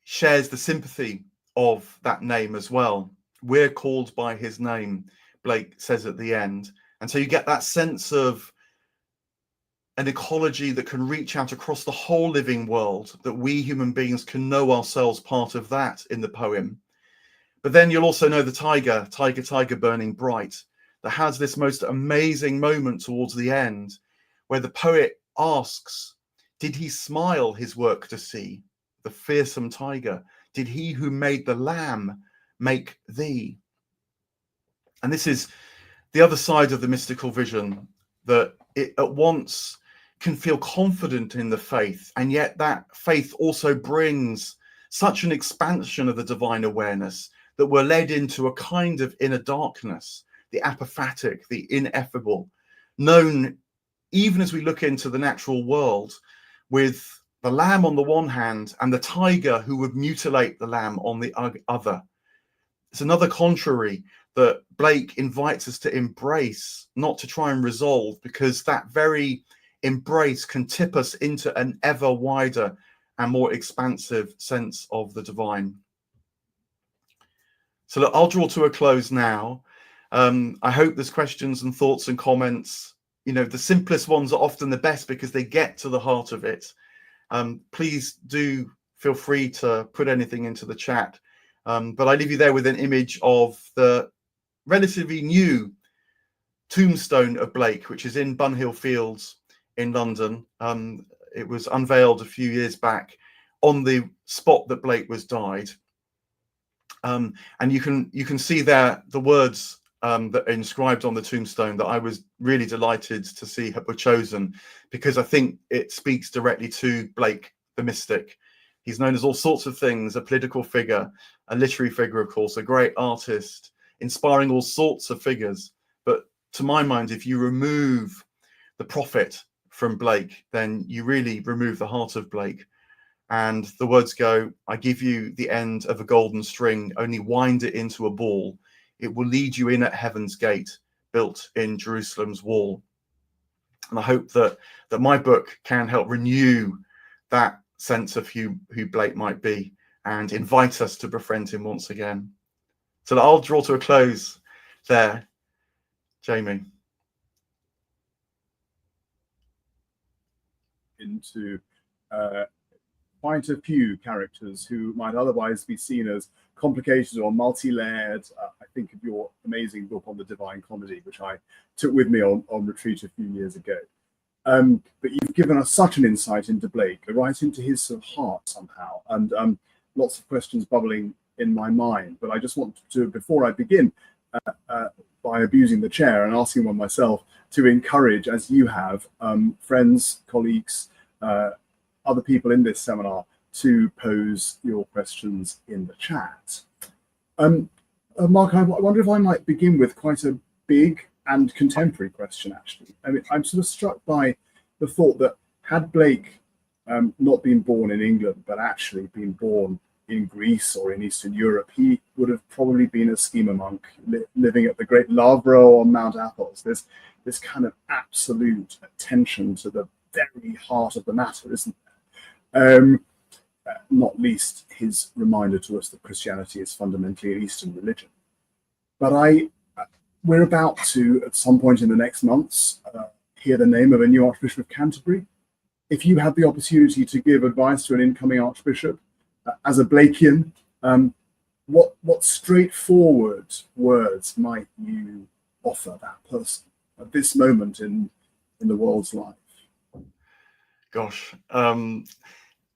shares the sympathy of that name as well. We're called by his name, Blake says at the end. And so you get that sense of an ecology that can reach out across the whole living world, that we human beings can know ourselves part of that in the poem. But then you'll also know the tiger, tiger, tiger burning bright, that has this most amazing moment towards the end where the poet asks, did he smile his work to see, the fearsome tiger? Did he who made the lamb make thee? And this is the other side of the mystical vision, that it at once can feel confident in the faith, and yet that faith also brings such an expansion of the divine awareness that we're led into a kind of inner darkness, the apophatic, the ineffable, known even as we look into the natural world with the lamb on the one hand and the tiger who would mutilate the lamb on the other. It's another contrary that Blake invites us to embrace, not to try and resolve, because that very embrace can tip us into an ever wider and more expansive sense of the divine. So look, I'll draw to a close now. I hope there's questions and thoughts and comments. You know, the simplest ones are often the best because they get to the heart of it. Please do feel free to put anything into the chat. But I leave you there with an image of the relatively new tombstone of Blake, which is in Bunhill Fields in London. It was unveiled a few years back on the spot that Blake was died. And you can see there the words that are inscribed on the tombstone that I was really delighted to see were chosen, because I think it speaks directly to Blake the mystic. He's known as all sorts of things: a political figure, a literary figure, of course, a great artist, inspiring all sorts of figures. But to my mind, if you remove the prophet from Blake, then you really remove the heart of Blake. And the words go, I give you the end of a golden string, only wind it into a ball. It will lead you in at heaven's gate, built in Jerusalem's wall. And I hope that my book can help renew that sense of who Blake might be and invite us to befriend him once again. So I'll draw to a close there, Jamie. Into quite a few characters who might otherwise be seen as complicated or multi-layered. I think of your amazing book on the Divine Comedy, which I took with me on retreat a few years ago. But you've given us such an insight into Blake, right into his sort of heart somehow, and lots of questions bubbling in my mind. But I just want to, before I begin, by abusing the chair and asking one myself, to encourage, as you have, friends, colleagues, other people in this seminar to pose your questions in the chat. Mark, I wonder if I might begin with quite a big and contemporary question, actually. I mean, I'm sort of struck by the thought that had Blake not been born in England, but actually been born in Greece or in Eastern Europe, he would have probably been a schema monk living at the great Lavro on Mount Athos. There's this kind of absolute attention to the very heart of the matter, isn't there? Not least his reminder to us that Christianity is fundamentally an Eastern religion. But we're about to, at some point in the next months, hear the name of a new Archbishop of Canterbury. If you had the opportunity to give advice to an incoming Archbishop, as a Blakean, what straightforward words might you offer that person at this moment in the world's life? Gosh,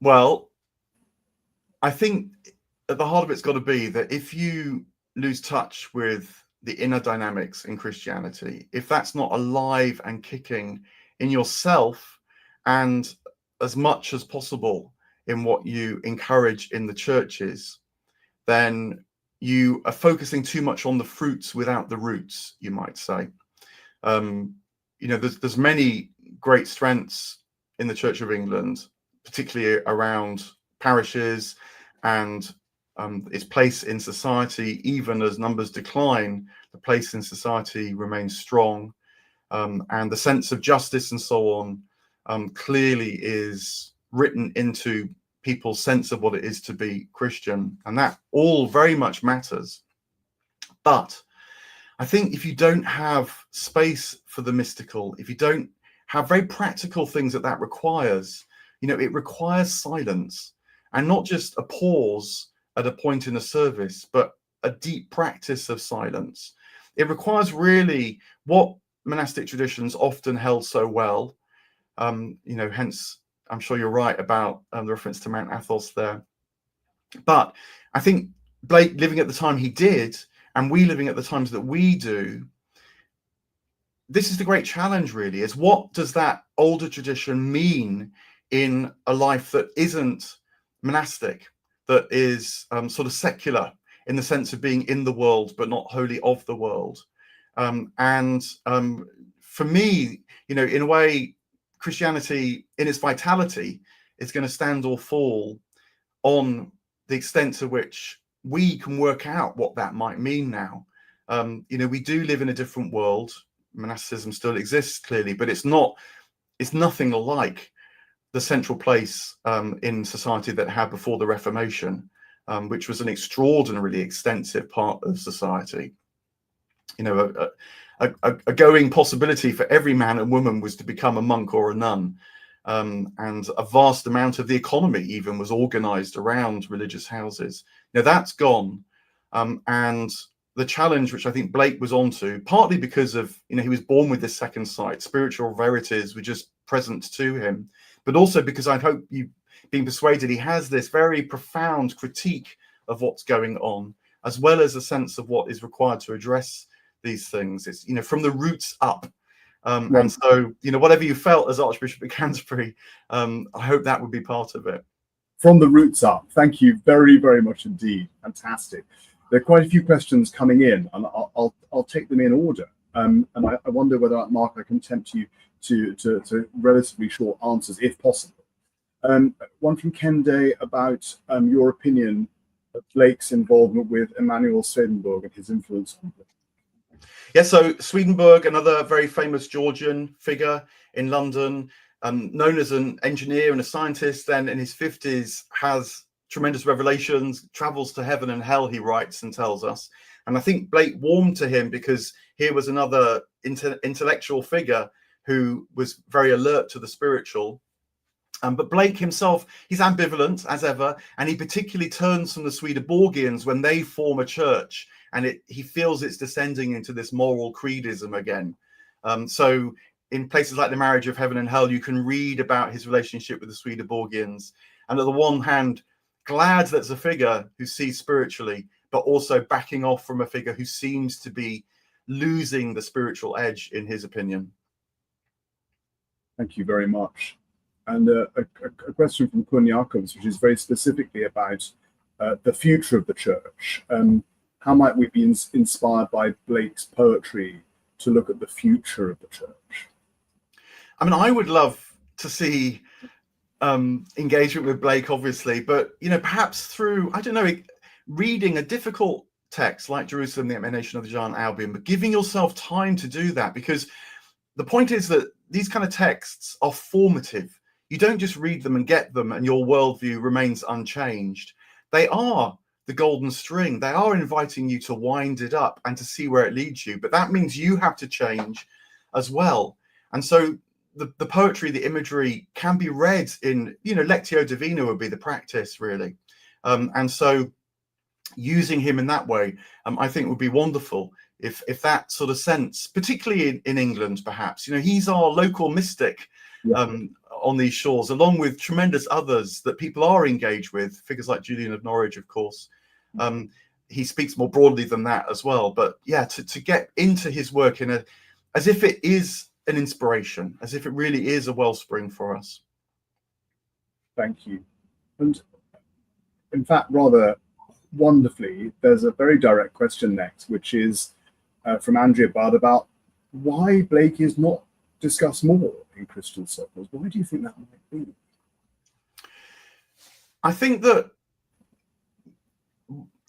well, I think at the heart of it's got to be that if you lose touch with the inner dynamics in Christianity, if that's not alive and kicking in yourself and as much as possible in what you encourage in the churches, then you are focusing too much on the fruits without the roots, you might say. There's many great strengths in the Church of England, particularly around parishes and its place in society. Even as numbers decline, the place in society remains strong, and the sense of justice and so on clearly is written into people's sense of what it is to be Christian, and that all very much matters. But I think if you don't have space for the mystical, if you don't have very practical things that requires, it requires silence, and not just a pause at a point in a service, but a deep practice of silence. It requires really what monastic traditions often held so well, hence I'm sure you're right about the reference to Mount Athos there. But I think Blake living at the time he did, and we living at the times that we do, this is the great challenge really, is what does that older tradition mean in a life that isn't monastic, that is sort of secular in the sense of being in the world, but not wholly of the world. For me, in a way, Christianity in its vitality is going to stand or fall on the extent to which we can work out what that might mean now. We do live in a different world. Monasticism still exists clearly, but it's nothing like the central place in society that it had before the Reformation, which was an extraordinarily extensive part of society. A going possibility for every man and woman was to become a monk or a nun. And a vast amount of the economy even was organized around religious houses. Now that's gone. And the challenge, which I think Blake was onto, partly because of, he was born with this second sight, spiritual verities were just present to him, but also because I hope you've been persuaded he has this very profound critique of what's going on, as well as a sense of what is required to address these things. It's, from the roots up. And so, whatever you felt as Archbishop of Canterbury, I hope that would be part of it. From the roots up. Thank you very, very much indeed. Fantastic. There are quite a few questions coming in, and I'll take them in order. And I wonder whether, Mark, I can tempt you to relatively short answers, if possible. One from Ken Day about your opinion of Blake's involvement with Emanuel Swedenborg and his influence on Blake. Yeah, so Swedenborg, another very famous Georgian figure in London, known as an engineer and a scientist, then in his 50s has tremendous revelations, travels to heaven and hell, he writes and tells us. And I think Blake warmed to him because here was another intellectual figure who was very alert to the spiritual. But Blake himself, he's ambivalent as ever, and he particularly turns from the Swedenborgians when they form a church, and he feels it's descending into this moral creedism again. So in places like The Marriage of Heaven and Hell, you can read about his relationship with the Swedenborgians. And on the one hand, glad that there's a figure who sees spiritually, but also backing off from a figure who seems to be losing the spiritual edge, in his opinion. Thank you very much. And a question from Kun Jacobs, which is very specifically about the future of the church. How might we be inspired by Blake's poetry to look at the future of the church? I mean, I would love to see engagement with Blake, obviously, but, you know, perhaps through, I don't know, reading a difficult text like Jerusalem, the Emanation of the Giant Albion, but giving yourself time to do that, because the point is that these kind of texts are formative. You don't just read them and get them and your worldview remains unchanged. They are the golden string. They are inviting you to wind it up and to see where it leads you. But that means you have to change as well. And so the poetry, the imagery can be read in, you know, Lectio Divina would be the practice, really. And so using him in that way, I think would be wonderful if that sort of sense, particularly in England, perhaps, you know, he's our local mystic. Yeah. On these shores, along with tremendous others that people are engaged with, figures like Julian of Norwich, of course. He speaks more broadly than that as well. But yeah, to get into his work as if it is an inspiration, as if it really is a wellspring for us. Thank you. And in fact, rather wonderfully, there's a very direct question next, which is from Andrea Budd about why Blake is not discussed more in Christian circles. Why do you think that might be? I think that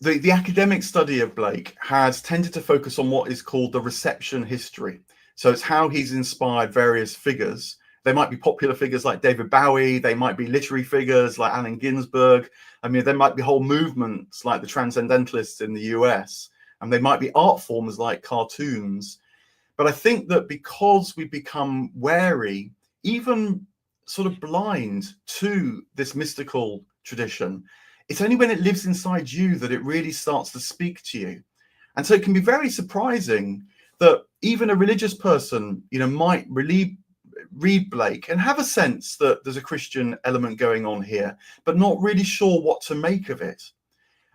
the academic study of Blake has tended to focus on what is called the reception history. So it's how he's inspired various figures. They might be popular figures like David Bowie. They might be literary figures like Allen Ginsberg. I mean, there might be whole movements like the Transcendentalists in the US. And they might be art forms like cartoons. But I think that because we become wary, even sort of blind to this mystical tradition, it's only when it lives inside you that it really starts to speak to you. And so it can be very surprising that even a religious person, you know, might really read Blake and have a sense that there's a Christian element going on here, but not really sure what to make of it.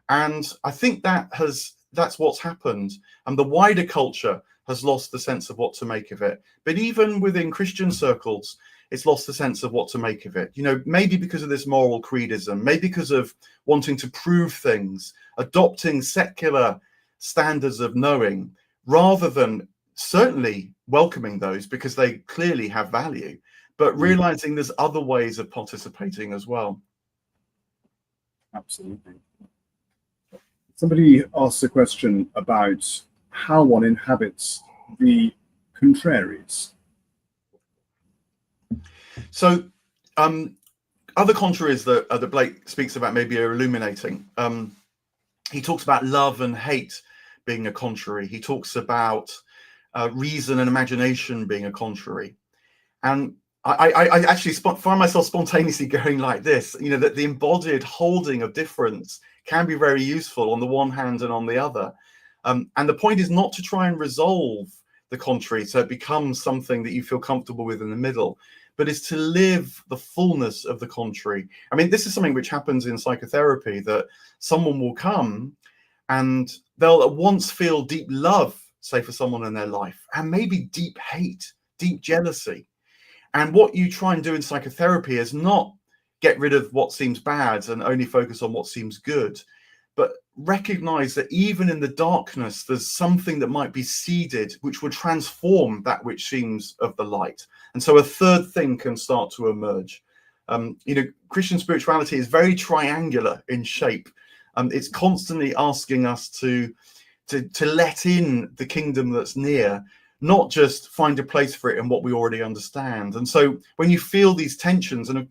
And I think that's what's happened. And the wider culture has lost the sense of what to make of it. But even within Christian circles, it's lost the sense of what to make of it. You know, maybe because of this moral creedism, maybe because of wanting to prove things, adopting secular standards of knowing, rather than certainly welcoming those because they clearly have value, but realizing there's other ways of participating as well. Absolutely. Somebody asked a question about how one inhabits the contraries. So other contraries that Blake speaks about maybe are illuminating. He talks about love and hate being a contrary. He talks about reason and imagination being a contrary. And I actually find myself spontaneously going like this, you know, that the embodied holding of difference can be very useful on the one hand and on the other. And the point is not to try and resolve the contrary so it becomes something that you feel comfortable with in the middle, but is to live the fullness of the contrary. I mean, this is something which happens in psychotherapy, that someone will come and they'll at once feel deep love, say, for someone in their life, and maybe deep hate, deep jealousy. And what you try and do in psychotherapy is not get rid of what seems bad and only focus on what seems good, but recognize that even in the darkness, there's something that might be seeded, which will transform that which seems of the light. And so a third thing can start to emerge. You know, Christian spirituality is very triangular in shape. It's constantly asking us to let in the kingdom that's near, not just find a place for it in what we already understand. And so when you feel these tensions, and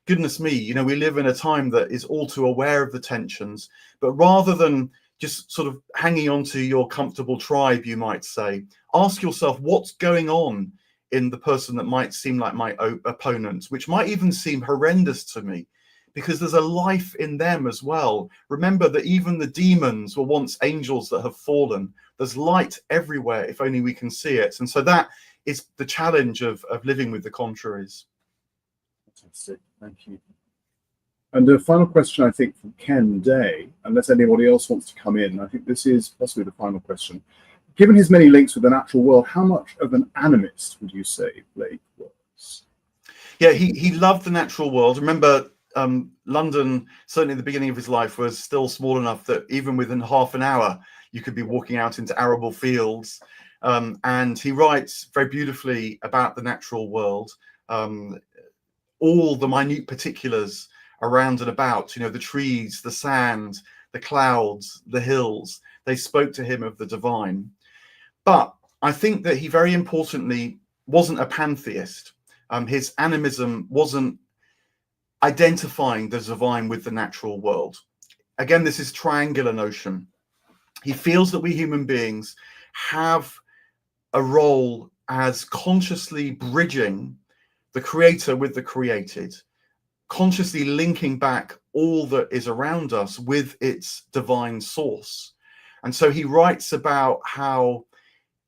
goodness me, we live in a time that is all too aware of the tensions, but rather than just sort of hanging on to your comfortable tribe, you might say, ask yourself what's going on in the person that might seem like my opponent, which might even seem horrendous to me, because there's a life in them as well. Remember that even the demons were once angels that have fallen. There's light everywhere if only we can see it. And so that is the challenge of living with the contraries. Fantastic, thank you. And a final question, I think, from Ken Day, unless anybody else wants to come in. I think this is possibly the final question. Given his many links with the natural world, how much of an animist would you say Blake was? Yeah, he loved the natural world. Remember, London, certainly at the beginning of his life, was still small enough that even within half an hour, you could be walking out into arable fields. And he writes very beautifully about the natural world, all the minute particulars around and about, the trees, the sand, the clouds, the hills. They spoke to him of the divine. But I think that he very importantly wasn't a pantheist. His animism wasn't identifying the divine with the natural world. Again, this is triangular notion. He feels that we human beings have a role as consciously bridging the creator with the created, consciously linking back all that is around us with its divine source. And so he writes about how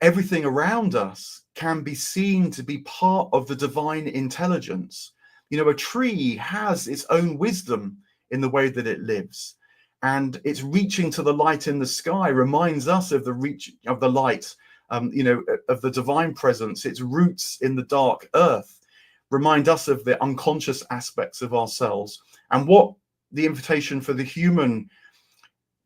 everything around us can be seen to be part of the divine intelligence. A tree has its own wisdom in the way that it lives, and its reaching to the light in the sky reminds us of the reach of the light, of the divine presence. Its roots in the dark earth remind us of the unconscious aspects of ourselves. And what the invitation for the human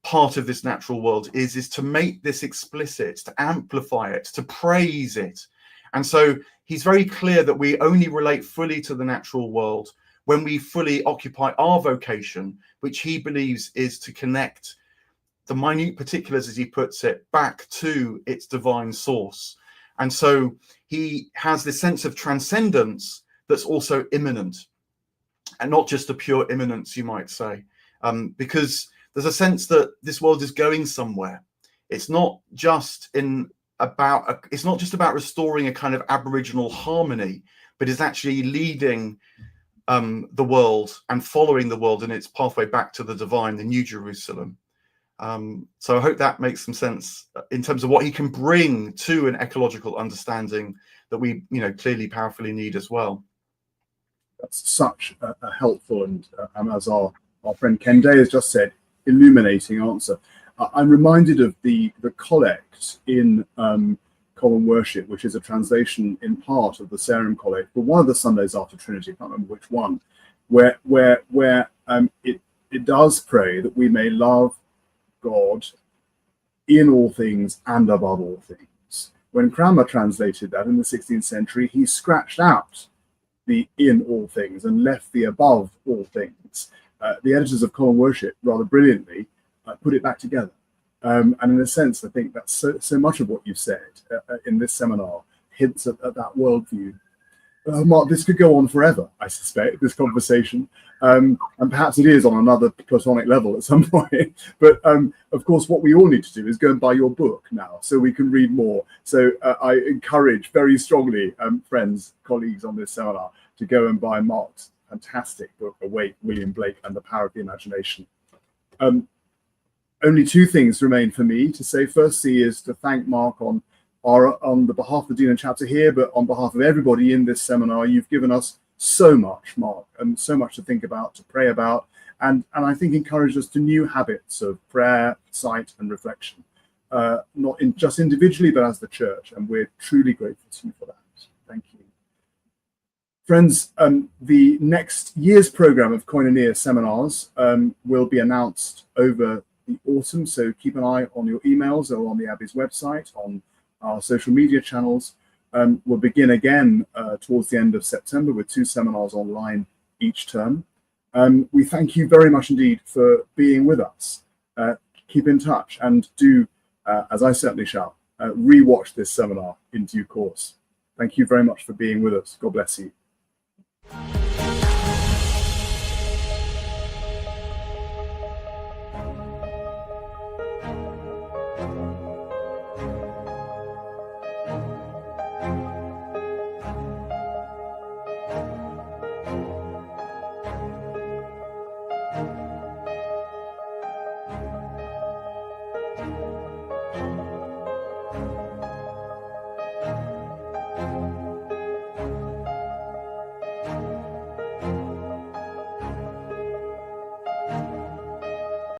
part of this natural world is to make this explicit, to amplify it, to praise it. And so he's very clear that we only relate fully to the natural world when we fully occupy our vocation, which he believes is to connect the minute particulars, as he puts it, back to its divine source. And so he has this sense of transcendence that's also immanent, and not just a pure immanence, you might say, because there's a sense that this world is going somewhere. It's not just about restoring a kind of aboriginal harmony, but is actually leading the world and following the world in its pathway back to the divine, the New Jerusalem. So I hope that makes some sense in terms of what he can bring to an ecological understanding that we, clearly powerfully need as well. That's such a helpful and as our friend Ken Day has just said, illuminating answer. I'm reminded of the collect in Common Worship, which is a translation in part of the Sarum Collect, but one of the Sundays after Trinity, I can't remember which one, where it does pray that we may love God in all things and above all things. When Cranmer translated that in the 16th century, he scratched out the in all things and left the above all things. The editors of Common Worship rather brilliantly put it back together. And in a sense, I think that's so much of what you've said in this seminar hints at that worldview. Mark, this could go on forever, I suspect, this conversation. And perhaps it is on another Platonic level at some point. But of course, what we all need to do is go and buy your book now so we can read more. So I encourage very strongly, friends, colleagues on this seminar, to go and buy Mark's fantastic book, Awake, William Blake and the Power of the Imagination. Only two things remain for me to say. Firstly is to thank Mark on the behalf of the Dean and Chapter here, but on behalf of everybody in this seminar. You've given us so much, Mark, and so much to think about, to pray about, and I think encouraged us to new habits of prayer, sight, and reflection, not just individually, but as the church, and we're truly grateful to you for that. Thank you. Friends, the next year's programme of Koinonia seminars will be announced over the autumn, so keep an eye on your emails or on the Abbey's website, on our social media channels. We'll begin again towards the end of September with 2 seminars online each term. We thank you very much indeed for being with us. Keep in touch and do, as I certainly shall, re-watch this seminar in due course. Thank you very much for being with us. God bless you.